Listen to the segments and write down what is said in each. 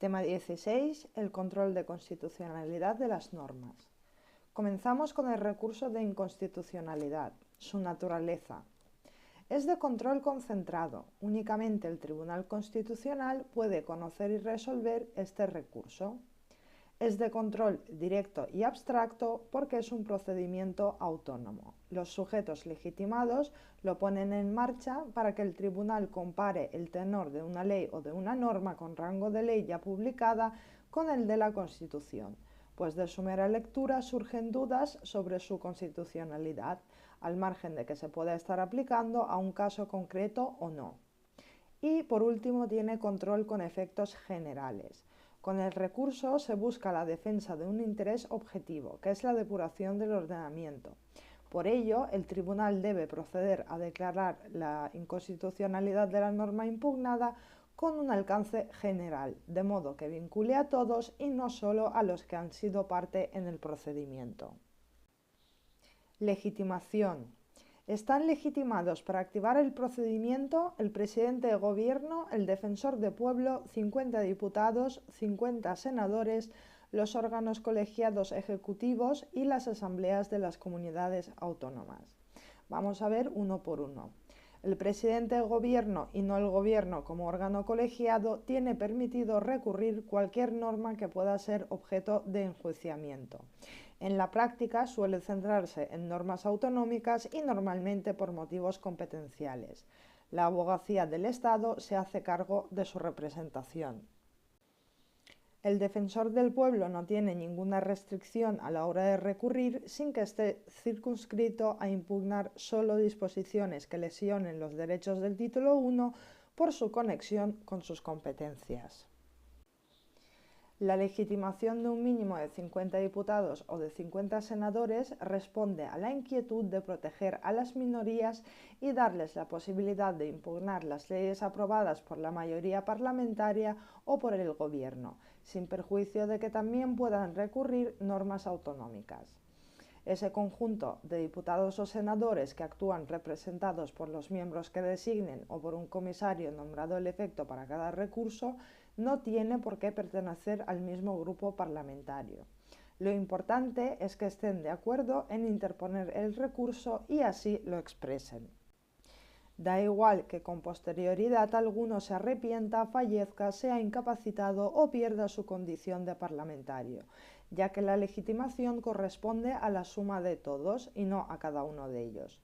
Tema 16. El control de constitucionalidad de las normas. Comenzamos con el recurso de inconstitucionalidad. Su naturaleza. Es de control concentrado. Únicamente el Tribunal Constitucional puede conocer y resolver este recurso. Es de control directo y abstracto porque es un procedimiento autónomo. Los sujetos legitimados lo ponen en marcha para que el tribunal compare el tenor de una ley o de una norma con rango de ley ya publicada con el de la Constitución, pues de su mera lectura surgen dudas sobre su constitucionalidad, al margen de que se pueda estar aplicando a un caso concreto o no. Y por último tiene control con efectos generales. Con el recurso se busca la defensa de un interés objetivo, que es la depuración del ordenamiento. Por ello, el tribunal debe proceder a declarar la inconstitucionalidad de la norma impugnada con un alcance general, de modo que vincule a todos y no solo a los que han sido parte en el procedimiento. Legitimación. Están legitimados para activar el procedimiento el presidente de gobierno, el defensor de pueblo, 50 diputados, 50 senadores, los órganos colegiados ejecutivos y las asambleas de las comunidades autónomas. Vamos a ver uno por uno. El presidente de gobierno y no el gobierno como órgano colegiado tiene permitido recurrir cualquier norma que pueda ser objeto de enjuiciamiento. En la práctica suele centrarse en normas autonómicas y normalmente por motivos competenciales. La abogacía del Estado se hace cargo de su representación. El defensor del pueblo no tiene ninguna restricción a la hora de recurrir sin que esté circunscrito a impugnar solo disposiciones que lesionen los derechos del título 1 por su conexión con sus competencias. La legitimación de un mínimo de 50 diputados o de 50 senadores responde a la inquietud de proteger a las minorías y darles la posibilidad de impugnar las leyes aprobadas por la mayoría parlamentaria o por el gobierno, sin perjuicio de que también puedan recurrir normas autonómicas. Ese conjunto de diputados o senadores que actúan representados por los miembros que designen o por un comisario nombrado al efecto para cada recurso no tiene por qué pertenecer al mismo grupo parlamentario. Lo importante es que estén de acuerdo en interponer el recurso y así lo expresen. Da igual que con posterioridad alguno se arrepienta, fallezca, sea incapacitado o pierda su condición de parlamentario, ya que la legitimación corresponde a la suma de todos y no a cada uno de ellos.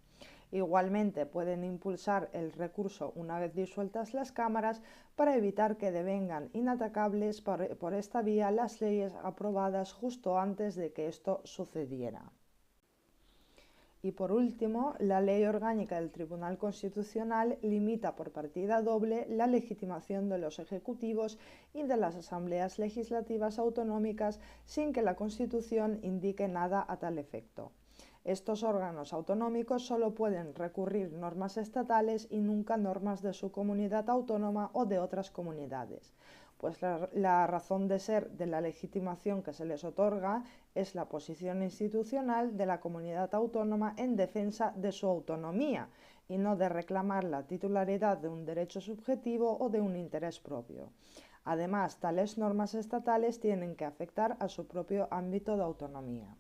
Igualmente pueden impulsar el recurso una vez disueltas las cámaras para evitar que devengan inatacables por esta vía las leyes aprobadas justo antes de que esto sucediera. Y por último, la Ley Orgánica del Tribunal Constitucional limita por partida doble la legitimación de los ejecutivos y de las asambleas legislativas autonómicas sin que la Constitución indique nada a tal efecto. Estos órganos autonómicos solo pueden recurrir normas estatales y nunca normas de su comunidad autónoma o de otras comunidades, pues la razón de ser de la legitimación que se les otorga es la posición institucional de la comunidad autónoma en defensa de su autonomía y no de reclamar la titularidad de un derecho subjetivo o de un interés propio. Además, tales normas estatales tienen que afectar a su propio ámbito de autonomía.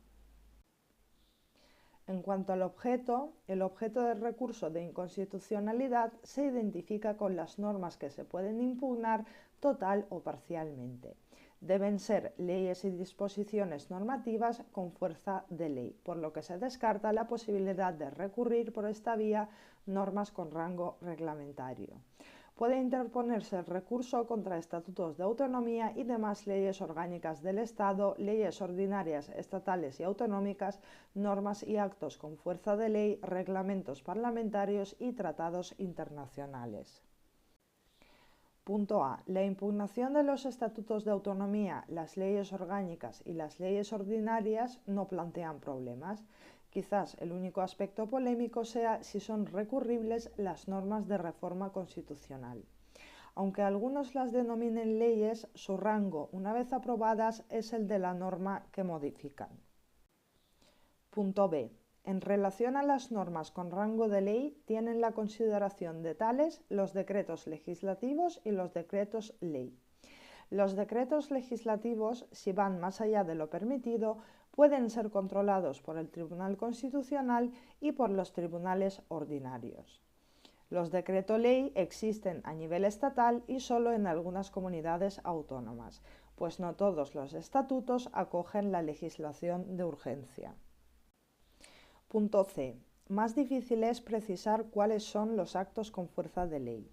En cuanto al objeto, el objeto del recurso de inconstitucionalidad se identifica con las normas que se pueden impugnar total o parcialmente. Deben ser leyes y disposiciones normativas con fuerza de ley, por lo que se descarta la posibilidad de recurrir por esta vía normas con rango reglamentario. Puede interponerse el recurso contra estatutos de autonomía y demás leyes orgánicas del Estado, leyes ordinarias estatales y autonómicas, normas y actos con fuerza de ley, reglamentos parlamentarios y tratados internacionales. Punto A. La impugnación de los estatutos de autonomía, las leyes orgánicas y las leyes ordinarias no plantean problemas. Quizás el único aspecto polémico sea si son recurribles las normas de reforma constitucional. Aunque algunos las denominen leyes, su rango, una vez aprobadas, es el de la norma que modifican. Punto B. En relación a las normas con rango de ley, tienen la consideración de tales los decretos legislativos y los decretos ley. Los decretos legislativos, si van más allá de lo permitido, pueden ser controlados por el Tribunal Constitucional y por los tribunales ordinarios. Los decreto-ley existen a nivel estatal y solo en algunas comunidades autónomas, pues no todos los estatutos acogen la legislación de urgencia. Punto C. Más difícil es precisar cuáles son los actos con fuerza de ley.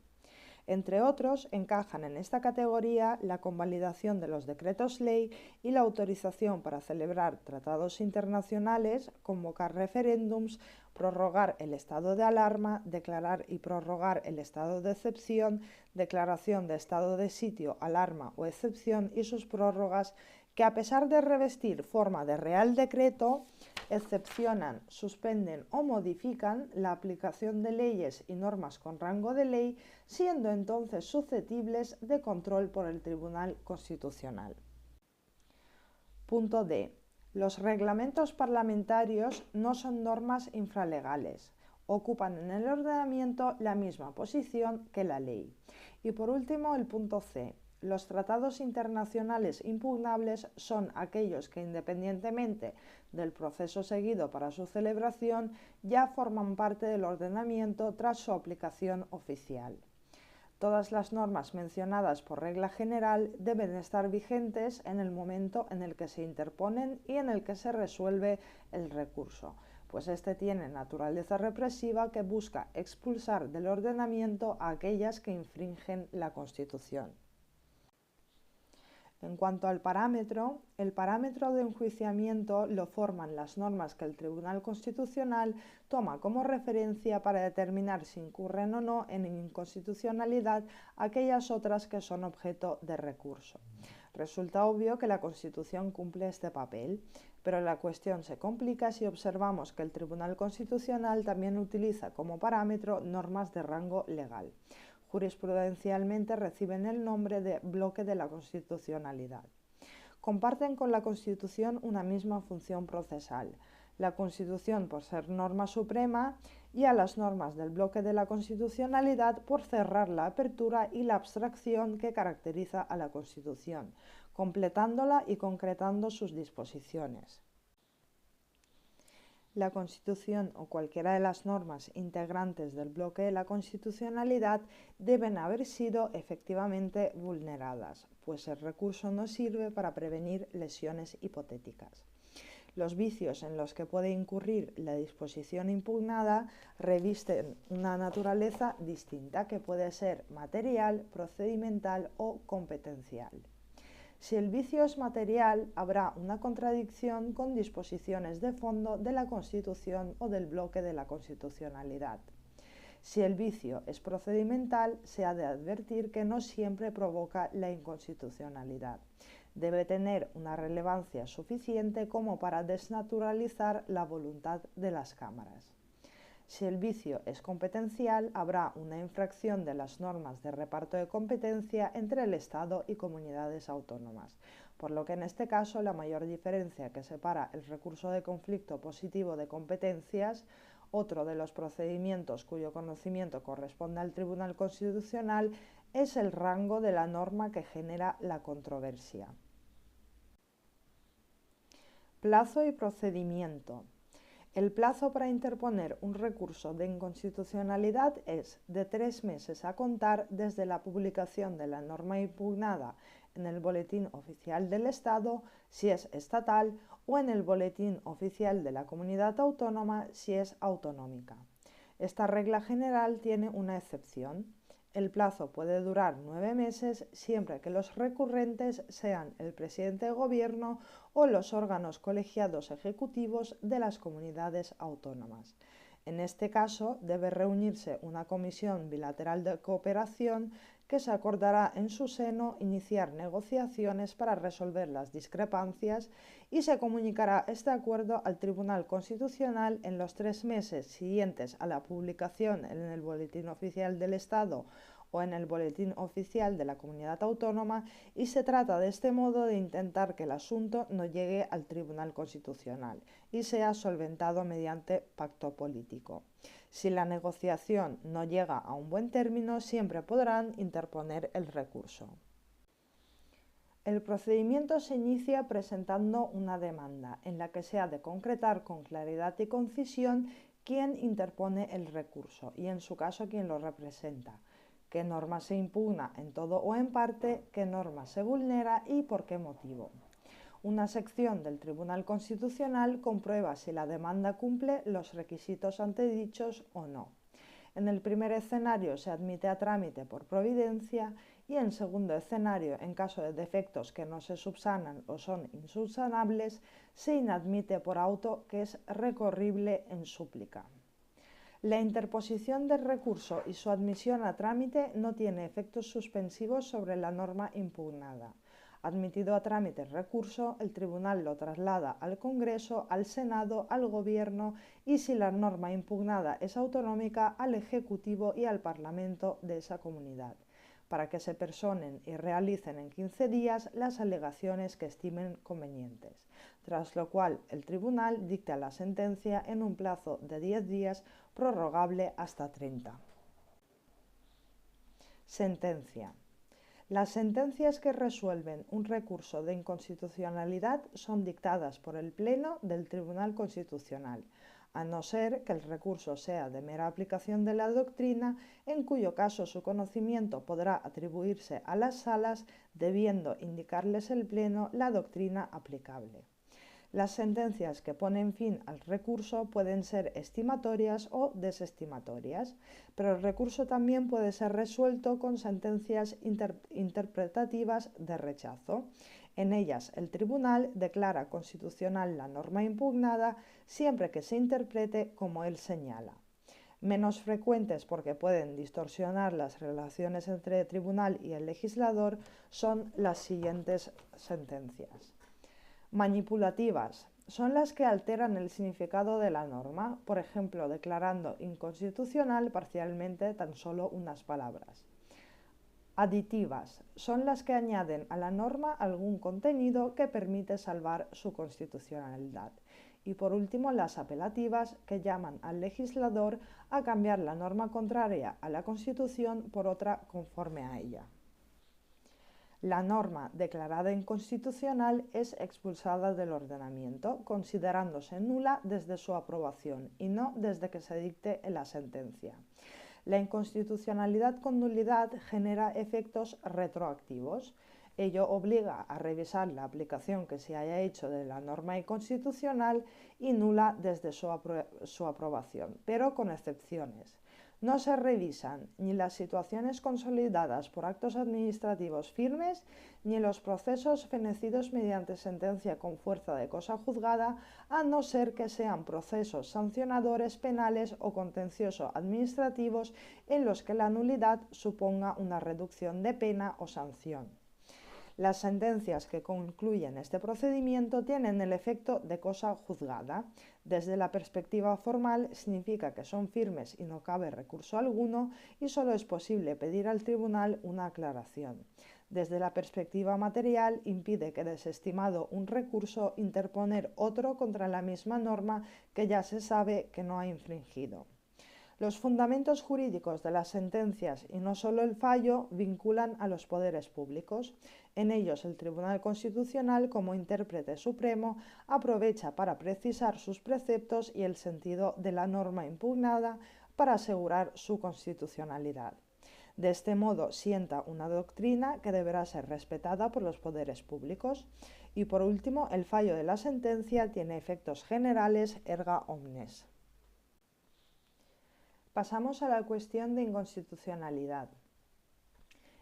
Entre otros, encajan en esta categoría la convalidación de los decretos ley y la autorización para celebrar tratados internacionales, convocar referéndums, prorrogar el estado de alarma, declarar y prorrogar el estado de excepción, declaración de estado de sitio, alarma o excepción y sus prórrogas, que a pesar de revestir forma de real decreto, excepcionan, suspenden o modifican la aplicación de leyes y normas con rango de ley, siendo entonces susceptibles de control por el Tribunal Constitucional. Punto D. Los reglamentos parlamentarios no son normas infralegales. Ocupan en el ordenamiento la misma posición que la ley. Y por último, el punto C. Los tratados internacionales impugnables son aquellos que, independientemente del proceso seguido para su celebración, ya forman parte del ordenamiento tras su aplicación oficial. Todas las normas mencionadas por regla general deben estar vigentes en el momento en el que se interponen y en el que se resuelve el recurso, pues este tiene naturaleza represiva que busca expulsar del ordenamiento a aquellas que infringen la Constitución. En cuanto al parámetro, el parámetro de enjuiciamiento lo forman las normas que el Tribunal Constitucional toma como referencia para determinar si incurren o no en inconstitucionalidad aquellas otras que son objeto de recurso. Resulta obvio que la Constitución cumple este papel, pero la cuestión se complica si observamos que el Tribunal Constitucional también utiliza como parámetro normas de rango legal. Jurisprudencialmente reciben el nombre de bloque de la constitucionalidad. Comparten con la Constitución una misma función procesal, la Constitución por ser norma suprema y a las normas del bloque de la constitucionalidad por cerrar la apertura y la abstracción que caracteriza a la Constitución, completándola y concretando sus disposiciones. La Constitución o cualquiera de las normas integrantes del bloque de la constitucionalidad deben haber sido efectivamente vulneradas, pues el recurso no sirve para prevenir lesiones hipotéticas. Los vicios en los que puede incurrir la disposición impugnada revisten una naturaleza distinta que puede ser material, procedimental o competencial. Si el vicio es material, habrá una contradicción con disposiciones de fondo de la Constitución o del bloque de la constitucionalidad. Si el vicio es procedimental, se ha de advertir que no siempre provoca la inconstitucionalidad. Debe tener una relevancia suficiente como para desnaturalizar la voluntad de las cámaras. Si el vicio es competencial, habrá una infracción de las normas de reparto de competencia entre el Estado y comunidades autónomas, por lo que en este caso la mayor diferencia que separa el recurso de conflicto positivo de competencias, otro de los procedimientos cuyo conocimiento corresponde al Tribunal Constitucional, es el rango de la norma que genera la controversia. Plazo y procedimiento. El plazo para interponer un recurso de inconstitucionalidad es de 3 meses a contar desde la publicación de la norma impugnada en el Boletín Oficial del Estado, si es estatal, o en el Boletín Oficial de la Comunidad Autónoma, si es autonómica. Esta regla general tiene una excepción. El plazo puede durar 9 meses siempre que los recurrentes sean el presidente de gobierno o los órganos colegiados ejecutivos de las comunidades autónomas. En este caso, debe reunirse una comisión bilateral de cooperación que se acordará en su seno iniciar negociaciones para resolver las discrepancias y se comunicará este acuerdo al Tribunal Constitucional en los 3 meses siguientes a la publicación en el Boletín Oficial del Estado o en el Boletín Oficial de la Comunidad Autónoma, y se trata de este modo de intentar que el asunto no llegue al Tribunal Constitucional y sea solventado mediante pacto político. Si la negociación no llega a un buen término, siempre podrán interponer el recurso. El procedimiento se inicia presentando una demanda en la que se ha de concretar con claridad y concisión quién interpone el recurso y, en su caso, quién lo representa, qué norma se impugna en todo o en parte, qué norma se vulnera y por qué motivo. Una sección del Tribunal Constitucional comprueba si la demanda cumple los requisitos antedichos o no. En el primer escenario se admite a trámite por providencia y en segundo escenario, en caso de defectos que no se subsanan o son insubsanables, se inadmite por auto, que es recorrible en súplica. La interposición del recurso y su admisión a trámite no tiene efectos suspensivos sobre la norma impugnada. Admitido a trámite el recurso, el tribunal lo traslada al Congreso, al Senado, al Gobierno y, si la norma impugnada es autonómica, al Ejecutivo y al Parlamento de esa comunidad, para que se personen y realicen en 15 días las alegaciones que estimen convenientes, tras lo cual el tribunal dicta la sentencia en un plazo de 10 días, prorrogable hasta 30. Sentencia. Las sentencias que resuelven un recurso de inconstitucionalidad son dictadas por el Pleno del Tribunal Constitucional, a no ser que el recurso sea de mera aplicación de la doctrina, en cuyo caso su conocimiento podrá atribuirse a las salas, debiendo indicarles el Pleno la doctrina aplicable. Las sentencias que ponen fin al recurso pueden ser estimatorias o desestimatorias, pero el recurso también puede ser resuelto con sentencias interpretativas de rechazo. En ellas, el tribunal declara constitucional la norma impugnada siempre que se interprete como él señala. Menos frecuentes, porque pueden distorsionar las relaciones entre el tribunal y el legislador, son las siguientes sentencias. Manipulativas son las que alteran el significado de la norma, por ejemplo, declarando inconstitucional parcialmente tan solo unas palabras. Aditivas son las que añaden a la norma algún contenido que permite salvar su constitucionalidad. Y por último, las apelativas, que llaman al legislador a cambiar la norma contraria a la Constitución por otra conforme a ella. La norma declarada inconstitucional es expulsada del ordenamiento, considerándose nula desde su aprobación y no desde que se dicte la sentencia. La inconstitucionalidad con nulidad genera efectos retroactivos. Ello obliga a revisar la aplicación que se haya hecho de la norma inconstitucional y nula desde su aprobación, pero con excepciones. No se revisan ni las situaciones consolidadas por actos administrativos firmes, ni los procesos fenecidos mediante sentencia con fuerza de cosa juzgada, a no ser que sean procesos sancionadores penales o contencioso-administrativos en los que la nulidad suponga una reducción de pena o sanción. Las sentencias que concluyen este procedimiento tienen el efecto de cosa juzgada. Desde la perspectiva formal significa que son firmes y no cabe recurso alguno y solo es posible pedir al tribunal una aclaración. Desde la perspectiva material impide que, desestimado un recurso, interponer otro contra la misma norma que ya se sabe que no ha infringido. Los fundamentos jurídicos de las sentencias, y no solo el fallo, vinculan a los poderes públicos. En ellos, el Tribunal Constitucional, como intérprete supremo, aprovecha para precisar sus preceptos y el sentido de la norma impugnada para asegurar su constitucionalidad. De este modo, sienta una doctrina que deberá ser respetada por los poderes públicos. Y por último, el fallo de la sentencia tiene efectos generales erga omnes. Pasamos a la cuestión de inconstitucionalidad.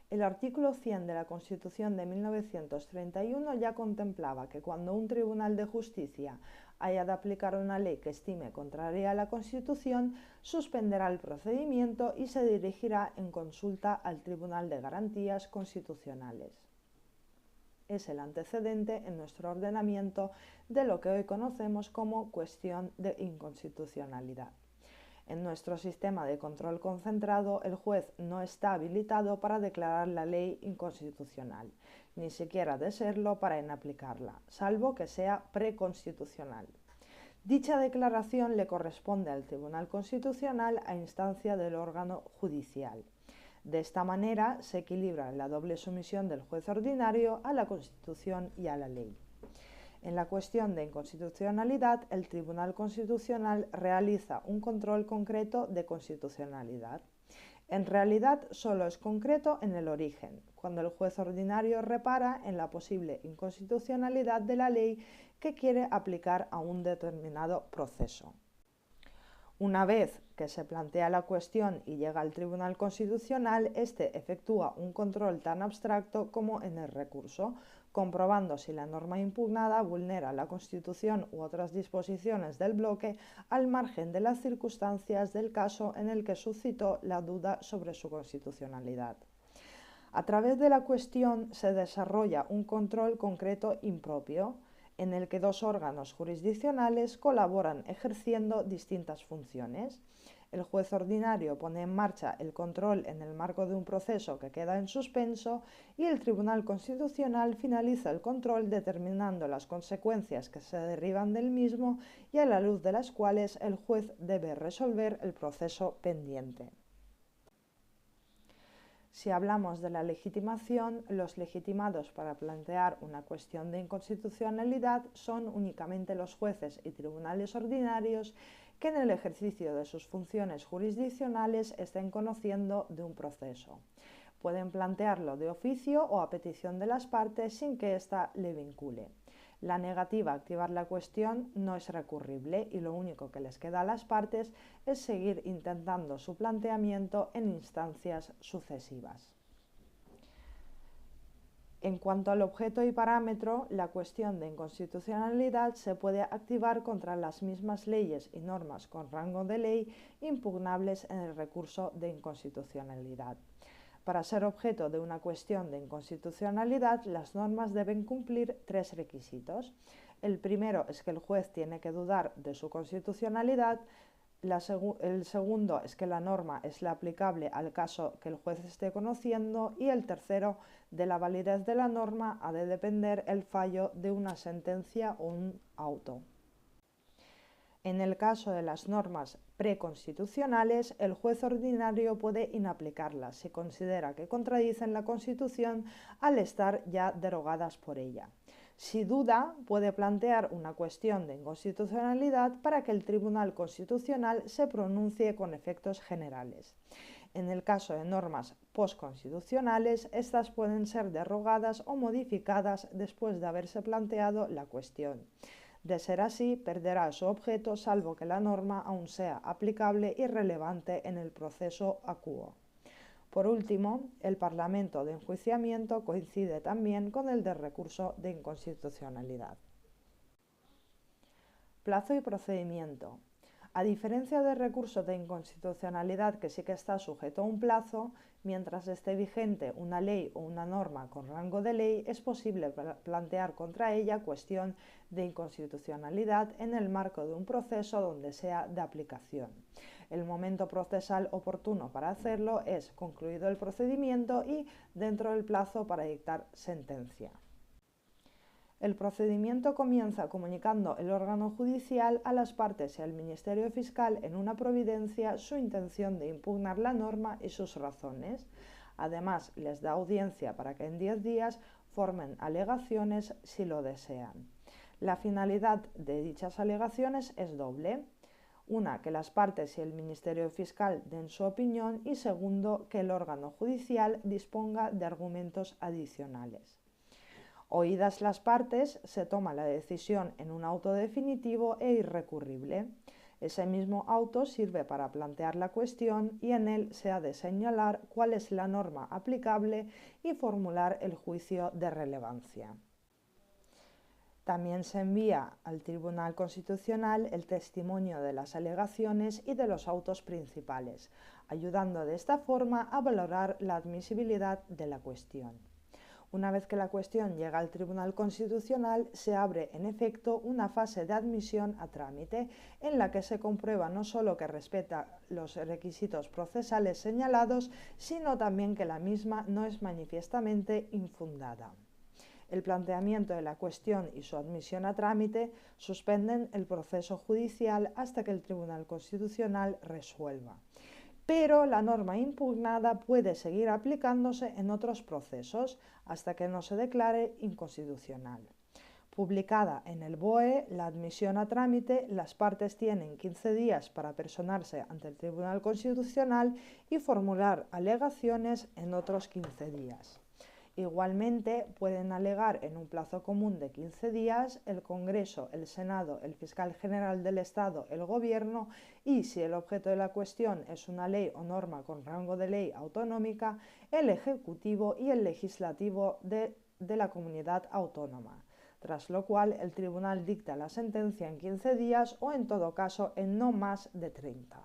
El artículo 100 de la Constitución de 1931 ya contemplaba que cuando un tribunal de justicia haya de aplicar una ley que estime contraria a la Constitución, suspenderá el procedimiento y se dirigirá en consulta al Tribunal de Garantías Constitucionales. Es el antecedente en nuestro ordenamiento de lo que hoy conocemos como cuestión de inconstitucionalidad. En nuestro sistema de control concentrado, el juez no está habilitado para declarar la ley inconstitucional, ni siquiera de serlo para inaplicarla, salvo que sea preconstitucional. Dicha declaración le corresponde al Tribunal Constitucional a instancia del órgano judicial. De esta manera se equilibra la doble sumisión del juez ordinario a la Constitución y a la ley. En la cuestión de inconstitucionalidad, el Tribunal Constitucional realiza un control concreto de constitucionalidad. En realidad, solo es concreto en el origen, cuando el juez ordinario repara en la posible inconstitucionalidad de la ley que quiere aplicar a un determinado proceso. Una vez que se plantea la cuestión y llega al Tribunal Constitucional, éste efectúa un control tan abstracto como en el recurso, comprobando si la norma impugnada vulnera la Constitución u otras disposiciones del bloque al margen de las circunstancias del caso en el que suscitó la duda sobre su constitucionalidad. A través de la cuestión se desarrolla un control concreto impropio, en el que dos órganos jurisdiccionales colaboran ejerciendo distintas funciones. El juez ordinario pone en marcha el control en el marco de un proceso que queda en suspenso y el Tribunal Constitucional finaliza el control determinando las consecuencias que se derivan del mismo y a la luz de las cuales el juez debe resolver el proceso pendiente. Si hablamos de la legitimación, los legitimados para plantear una cuestión de inconstitucionalidad son únicamente los jueces y tribunales ordinarios que en el ejercicio de sus funciones jurisdiccionales estén conociendo de un proceso. Pueden plantearlo de oficio o a petición de las partes sin que ésta le vincule. La negativa a activar la cuestión no es recurrible y lo único que les queda a las partes es seguir intentando su planteamiento en instancias sucesivas. En cuanto al objeto y parámetro, la cuestión de inconstitucionalidad se puede activar contra las mismas leyes y normas con rango de ley impugnables en el recurso de inconstitucionalidad. Para ser objeto de una cuestión de inconstitucionalidad, las normas deben cumplir tres requisitos. El primero es que el juez tiene que dudar de su constitucionalidad. El segundo es que la norma es la aplicable al caso que el juez esté conociendo. Y el tercero, de la validez de la norma ha de depender el fallo de una sentencia o un auto. En el caso de las normas preconstitucionales, el juez ordinario puede inaplicarlas si considera que contradicen la Constitución al estar ya derogadas por ella. Si duda, puede plantear una cuestión de inconstitucionalidad para que el Tribunal Constitucional se pronuncie con efectos generales. En el caso de normas postconstitucionales, estas pueden ser derogadas o modificadas después de haberse planteado la cuestión. De ser así, perderá su objeto salvo que la norma aún sea aplicable y relevante en el proceso acuo. Por último, el Parlamento de enjuiciamiento coincide también con el de recurso de inconstitucionalidad. Plazo y procedimiento. A diferencia del recurso de inconstitucionalidad, que sí que está sujeto a un plazo, mientras esté vigente una ley o una norma con rango de ley, es posible plantear contra ella cuestión de inconstitucionalidad en el marco de un proceso donde sea de aplicación. El momento procesal oportuno para hacerlo es concluido el procedimiento y dentro del plazo para dictar sentencia. El procedimiento comienza comunicando el órgano judicial a las partes y al Ministerio Fiscal en una providencia su intención de impugnar la norma y sus razones. Además, les da audiencia para que en 10 días formen alegaciones si lo desean. La finalidad de dichas alegaciones es doble. Una, que las partes y el Ministerio Fiscal den su opinión y segundo, que el órgano judicial disponga de argumentos adicionales. Oídas las partes, se toma la decisión en un auto definitivo e irrecurrible. Ese mismo auto sirve para plantear la cuestión y en él se ha de señalar cuál es la norma aplicable y formular el juicio de relevancia. También se envía al Tribunal Constitucional el testimonio de las alegaciones y de los autos principales, ayudando de esta forma a valorar la admisibilidad de la cuestión. Una vez que la cuestión llega al Tribunal Constitucional, se abre en efecto una fase de admisión a trámite en la que se comprueba no solo que respeta los requisitos procesales señalados, sino también que la misma no es manifiestamente infundada. El planteamiento de la cuestión y su admisión a trámite suspenden el proceso judicial hasta que el Tribunal Constitucional resuelva. pero la norma impugnada puede seguir aplicándose en otros procesos hasta que no se declare inconstitucional. Publicada en el BOE, la admisión a trámite, las partes tienen 15 días para personarse ante el Tribunal Constitucional y formular alegaciones en otros 15 días. Igualmente, pueden alegar en un plazo común de 15 días el Congreso, el Senado, el Fiscal General del Estado, el Gobierno y, si el objeto de la cuestión es una ley o norma con rango de ley autonómica, el Ejecutivo y el Legislativo de la comunidad autónoma, tras lo cual el Tribunal dicta la sentencia en 15 días o, en todo caso, en no más de 30.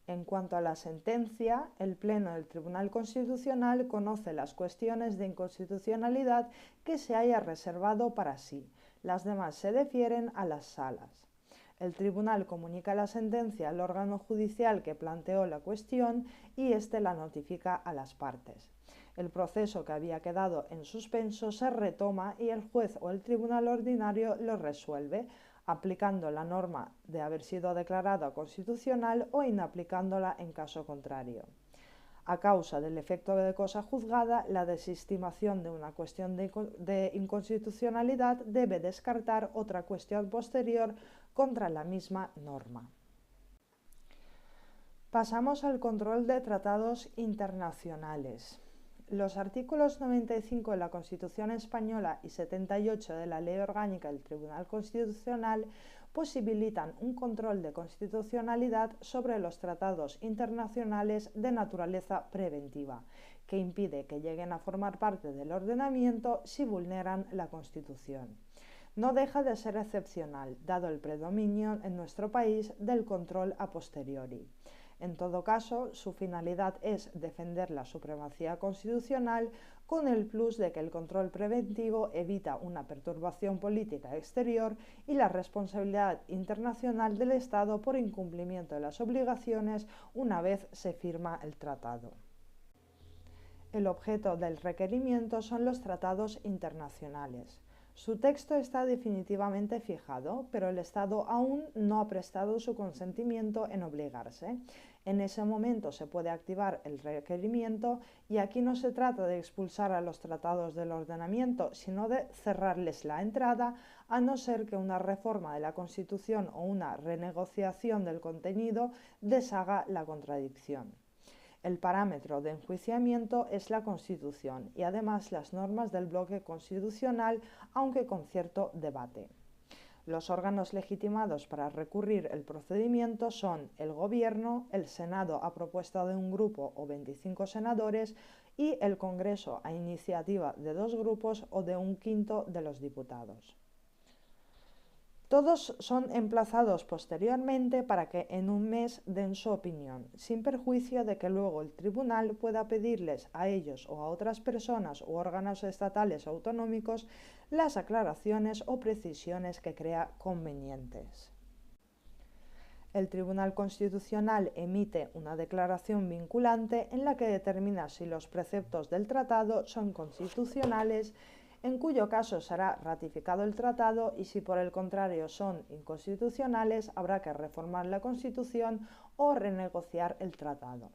En cuanto a la sentencia, el Pleno del Tribunal Constitucional conoce las cuestiones de inconstitucionalidad que se haya reservado para sí. Las demás se defieren a las salas. El Tribunal comunica la sentencia al órgano judicial que planteó la cuestión y éste la notifica a las partes. El proceso que había quedado en suspenso se retoma y el juez o el tribunal ordinario lo resuelve, aplicando la norma de haber sido declarada constitucional o inaplicándola en caso contrario. A causa del efecto de cosa juzgada, la desestimación de una cuestión de inconstitucionalidad debe descartar otra cuestión posterior contra la misma norma. Pasamos al control de tratados internacionales. Los artículos 95 de la Constitución española y 78 de la Ley Orgánica del Tribunal Constitucional posibilitan un control de constitucionalidad sobre los tratados internacionales de naturaleza preventiva, que impide que lleguen a formar parte del ordenamiento si vulneran la Constitución. No deja de ser excepcional, dado el predominio en nuestro país del control a posteriori. En todo caso, su finalidad es defender la supremacía constitucional con el plus de que el control preventivo evita una perturbación política exterior y la responsabilidad internacional del Estado por incumplimiento de las obligaciones una vez se firma el tratado. El objeto del requerimiento son los tratados internacionales. Su texto está definitivamente fijado, pero el Estado aún no ha prestado su consentimiento en obligarse. En ese momento se puede activar el requerimiento y aquí no se trata de expulsar a los tratados del ordenamiento, sino de cerrarles la entrada, a no ser que una reforma de la Constitución o una renegociación del contenido deshaga la contradicción. El parámetro de enjuiciamiento es la Constitución y además las normas del bloque constitucional, aunque con cierto debate. Los órganos legitimados para recurrir el procedimiento son el Gobierno, el Senado a propuesta de un grupo o 25 senadores y el Congreso a iniciativa de 2 grupos o de 1/5 de los diputados. Todos son emplazados posteriormente para que en un mes den su opinión, sin perjuicio de que luego el tribunal pueda pedirles a ellos o a otras personas u órganos estatales o autonómicos las aclaraciones o precisiones que crea convenientes. El Tribunal Constitucional emite una declaración vinculante en la que determina si los preceptos del tratado son constitucionales, en cuyo caso será ratificado el tratado, y si por el contrario son inconstitucionales habrá que reformar la Constitución o renegociar el tratado.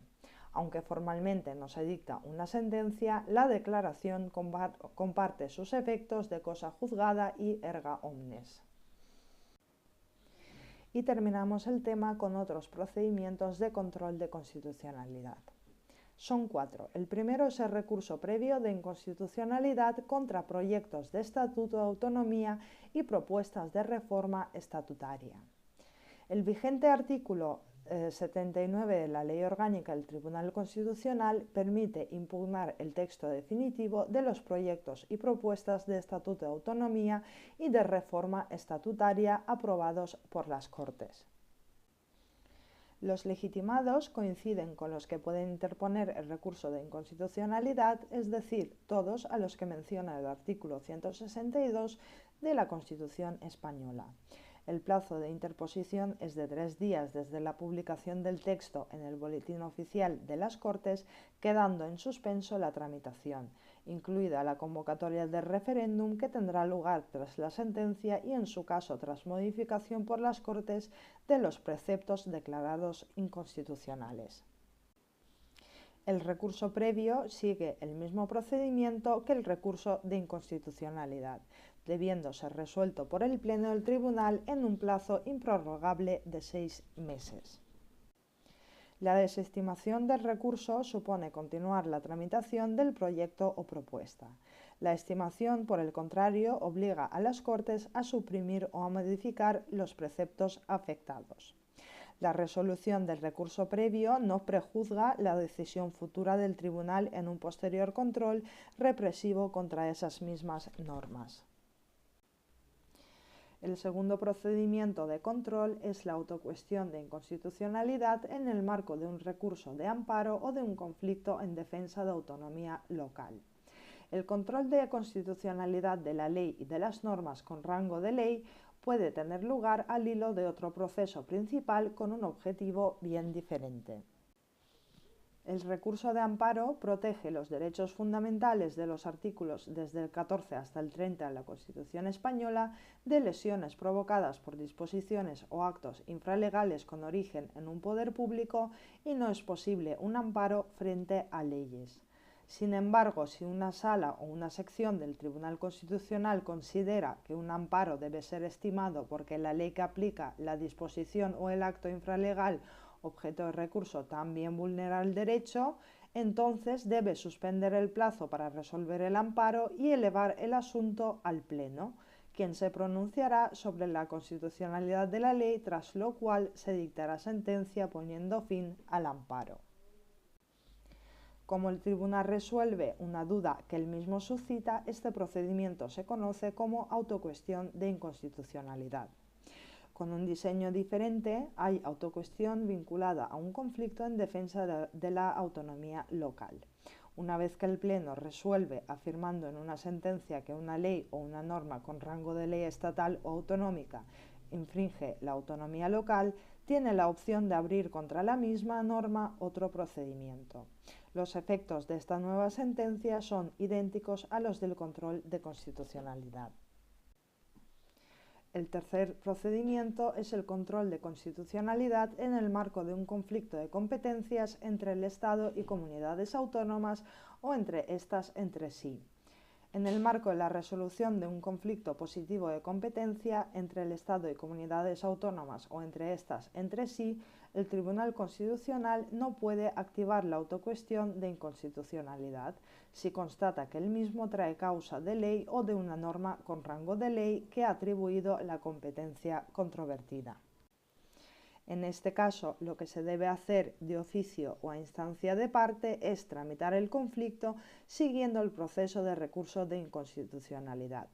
Aunque formalmente no se dicta una sentencia, la declaración comparte sus efectos de cosa juzgada y erga omnes. Y terminamos el tema con otros procedimientos de control de constitucionalidad. Son 4. El primero es el recurso previo de inconstitucionalidad contra proyectos de estatuto de autonomía y propuestas de reforma estatutaria. El vigente artículo 79 de la Ley Orgánica del Tribunal Constitucional permite impugnar el texto definitivo de los proyectos y propuestas de estatuto de autonomía y de reforma estatutaria aprobados por las Cortes. Los legitimados coinciden con los que pueden interponer el recurso de inconstitucionalidad, es decir, todos a los que menciona el artículo 162 de la Constitución española. El plazo de interposición es de 3 días desde la publicación del texto en el Boletín Oficial de las Cortes, quedando en suspenso la tramitación, incluida la convocatoria del referéndum que tendrá lugar tras la sentencia y en su caso tras modificación por las Cortes de los preceptos declarados inconstitucionales. El recurso previo sigue el mismo procedimiento que el recurso de inconstitucionalidad, debiendo ser resuelto por el Pleno del Tribunal en un plazo improrrogable de 6 meses. La desestimación del recurso supone continuar la tramitación del proyecto o propuesta. La estimación, por el contrario, obliga a las Cortes a suprimir o a modificar los preceptos afectados. La resolución del recurso previo no prejuzga la decisión futura del Tribunal en un posterior control represivo contra esas mismas normas. El segundo procedimiento de control es la autocuestión de inconstitucionalidad en el marco de un recurso de amparo o de un conflicto en defensa de autonomía local. El control de constitucionalidad de la ley y de las normas con rango de ley puede tener lugar al hilo de otro proceso principal con un objetivo bien diferente. El recurso de amparo protege los derechos fundamentales de los artículos desde el 14 hasta el 30 de la Constitución española de lesiones provocadas por disposiciones o actos infralegales con origen en un poder público y no es posible un amparo frente a leyes. Sin embargo, si una sala o una sección del Tribunal Constitucional considera que un amparo debe ser estimado porque la ley que aplica la disposición o el acto infralegal objeto de recurso también vulnera el derecho, entonces debe suspender el plazo para resolver el amparo y elevar el asunto al Pleno, quien se pronunciará sobre la constitucionalidad de la ley, tras lo cual se dictará sentencia poniendo fin al amparo. Como el tribunal resuelve una duda que él mismo suscita, este procedimiento se conoce como autocuestión de inconstitucionalidad. Con un diseño diferente, hay autocuestión vinculada a un conflicto en defensa de la autonomía local. Una vez que el Pleno resuelve afirmando en una sentencia que una ley o una norma con rango de ley estatal o autonómica infringe la autonomía local, tiene la opción de abrir contra la misma norma otro procedimiento. Los efectos de esta nueva sentencia son idénticos a los del control de constitucionalidad. El tercer procedimiento es el control de constitucionalidad en el marco de un conflicto de competencias entre el Estado y comunidades autónomas o entre estas entre sí. En el marco de la resolución de un conflicto positivo de competencia entre el Estado y comunidades autónomas o entre estas entre sí, el Tribunal Constitucional no puede activar la autocuestión de inconstitucionalidad si constata que el mismo trae causa de ley o de una norma con rango de ley que ha atribuido la competencia controvertida. En este caso, lo que se debe hacer de oficio o a instancia de parte es tramitar el conflicto siguiendo el proceso de recurso de inconstitucionalidad.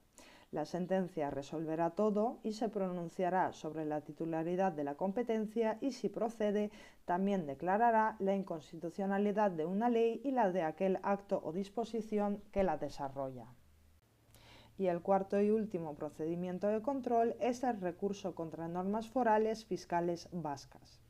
La sentencia resolverá todo y se pronunciará sobre la titularidad de la competencia y, si procede, también declarará la inconstitucionalidad de una ley y la de aquel acto o disposición que la desarrolla. Y el cuarto y último procedimiento de control es el recurso contra normas forales fiscales vascas.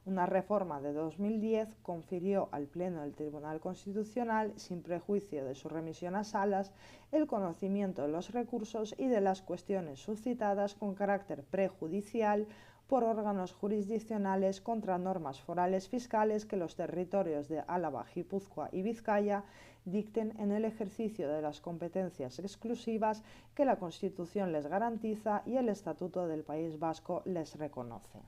Una reforma de 2010 confirió al Pleno del Tribunal Constitucional, sin prejuicio de su remisión a salas, el conocimiento de los recursos y de las cuestiones suscitadas con carácter prejudicial por órganos jurisdiccionales contra normas forales fiscales que los territorios de Álava, Guipúzcoa y Vizcaya dicten en el ejercicio de las competencias exclusivas que la Constitución les garantiza y el Estatuto del País Vasco les reconoce.